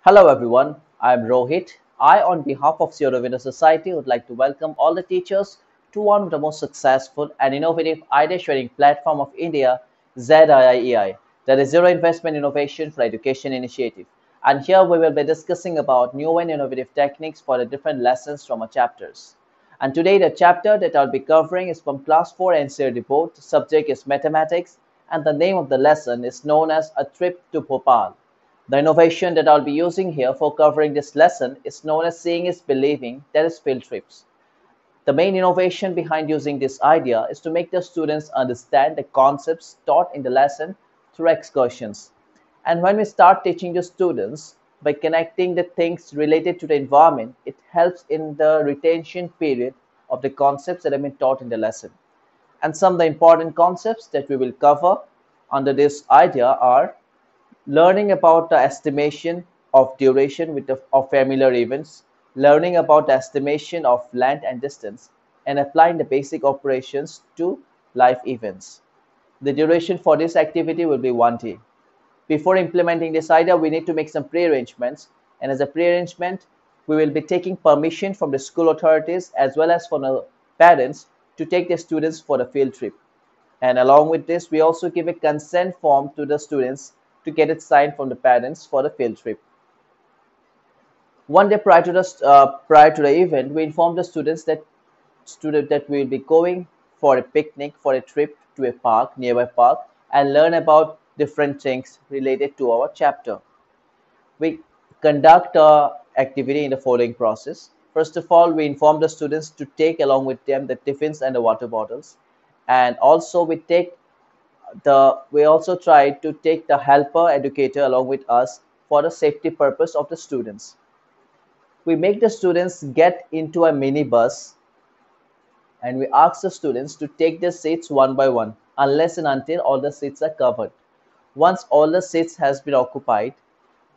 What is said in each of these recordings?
Hello everyone, I am Rohit. I, on behalf of Zero Society, would like to welcome all the teachers to one of the most successful and innovative idea sharing platform of India, ZIIEI, that is Zero Investment Innovation for Education Initiative. And here we will be discussing about new and innovative techniques for the different lessons from our chapters. And today the chapter that I'll be covering is from Class 4 NCERT report. Subject is Mathematics, and the name of the lesson is known as A Trip to Bhopal. The innovation that I'll be using here for covering this lesson is known as seeing is believing, that is field trips. The main innovation behind using this idea is to make the students understand the concepts taught in the lesson through excursions. And when we start teaching the students by connecting the things related to the environment, it helps in the retention period of the concepts that have been taught in the lesson. And some of the important concepts that we will cover under this idea are learning about the estimation of duration of familiar events, learning about the estimation of length and distance, and applying the basic operations to life events. The duration for this activity will be 1 day. Before implementing this idea, we need to make some pre-arrangements, and as a pre-arrangement, we will be taking permission from the school authorities as well as from the parents to take the students for the field trip. And along with this, we also give a consent form to the students to get it signed from the parents for the field trip. 1 day prior to the event, we inform the students that we will be going for a picnic, for a trip to a park, nearby park, and learn about different things related to our chapter. We conduct our activity in the following process. First of all, we inform the students to take along with them the tiffins and the water bottles, and also we also try to take the helper educator along with us for the safety purpose of the students. We make the students get into a minibus, and we ask the students to take their seats one by one unless and until all the seats are covered. Once all the seats has been occupied,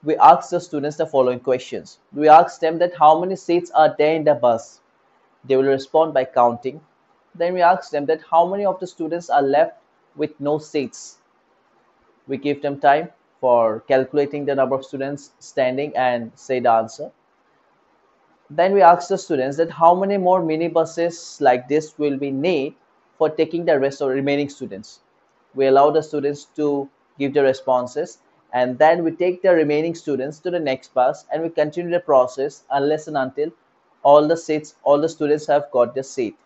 we ask the students the following questions. We ask them that how many seats are there in the bus. They will respond by counting. Then we ask them that how many of the students are left with no seats. We give them time for calculating the number of students standing and say the answer. Then we ask the students that how many more minibuses like this will we need for taking the rest of the remaining students. We allow the students to give the responses, and then we take the remaining students to the next bus, and we continue the process unless and until all the students have got their seat.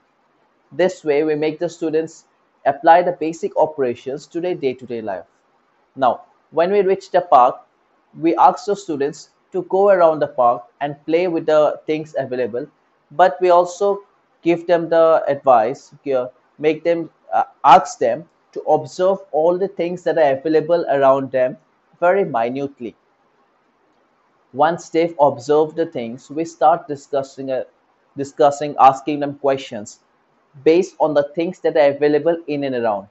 This way, we make the students apply the basic operations to their day-to-day life. Now, when we reach the park, we ask the students to go around the park and play with the things available, but we also give them the advice, make them ask them to observe all the things that are available around them very minutely. Once they've observed the things, we start discussing, asking them questions based on the things that are available in and around.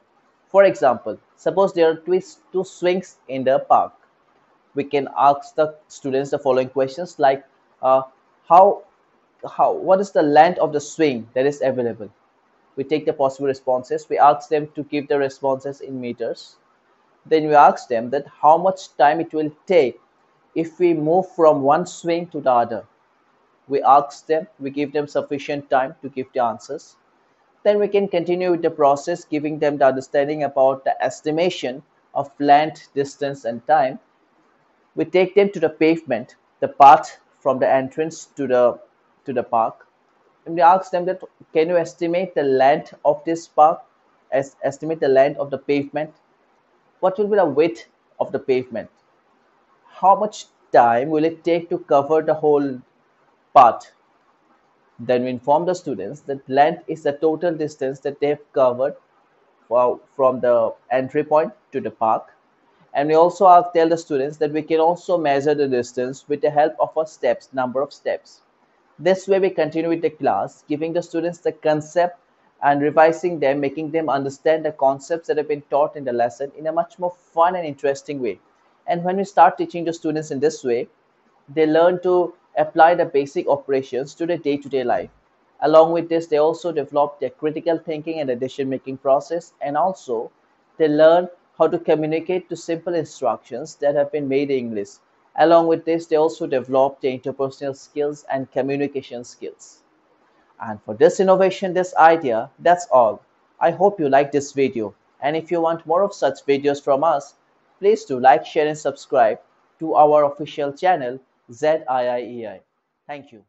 For example, suppose there are two swings in the park. We can ask the students the following questions like uh, how what is the length of the swing that is available. We take the possible responses. We ask them to give the responses in meters. Then we ask them that how much time it will take if we move from one swing to the other. We give them sufficient time to give the answers. Then we can continue with the process, giving them the understanding about the estimation of length, distance, and time. We take them to the pavement, the path from the entrance to the park, and we ask them that can you estimate the length of this park, estimate the length of the pavement, what will be the width of the pavement, how much time will it take to cover the whole path. Then we inform the students that length is the total distance that they have covered from the entry point to the park. And we also tell the students that we can also measure the distance with the help of a number of steps. This way we continue with the class, giving the students the concept and revising them, making them understand the concepts that have been taught in the lesson in a much more fun and interesting way. And when we start teaching the students in this way, they learn to apply the basic operations to their day-to-day life. Along with this, they also develop their critical thinking and decision-making process, and also they learn how to communicate to simple instructions that have been made in English. Along with this, they also develop their interpersonal skills and communication skills. And for this innovation, this idea, that's all. I hope you like this video. And if you want more of such videos from us, please do like, share and subscribe to our official channel ZIIEI. Thank you.